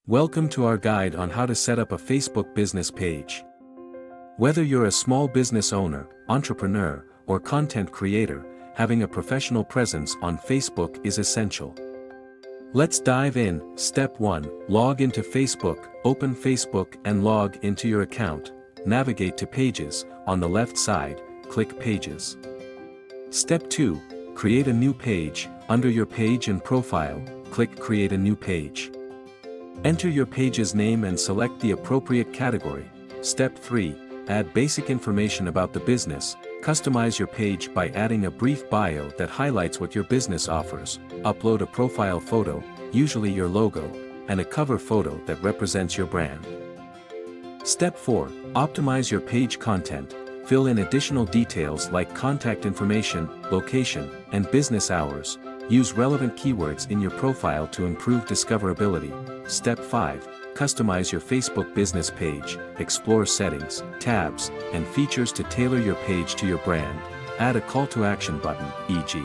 Welcome to our guide on how to set up a Facebook business page. Whether you're a small business owner, entrepreneur, or content creator, having a professional presence on Facebook is essential. Let's dive in. Step 1. Log into Facebook. Open Facebook and log into your account. Navigate to Pages. On the left side, click Pages. Step 2. Create a new page. Under your page and profile, click Create a new page. Enter your page's name and select the appropriate category. Step 3. Add basic information about the business. Customize your page by adding a brief bio that highlights what your business offers. Upload a profile photo, usually your logo, and a cover photo that represents your brand. Step 4. Optimize your page content. Fill in additional details like contact information, location, and business hours. Use relevant keywords in your profile to improve discoverability. Step 5. Customize your Facebook business page. Explore settings, tabs, and features to tailor your page to your brand. Add a call to action button, e.g.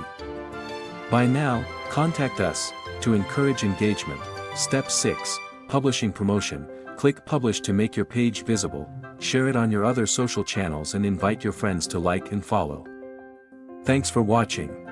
"Buy now, contact us," to encourage engagement. Step 6. Publishing promotion. Click Publish to make your page visible. Share it on your other social channels and invite your friends to like and follow. Thanks for watching.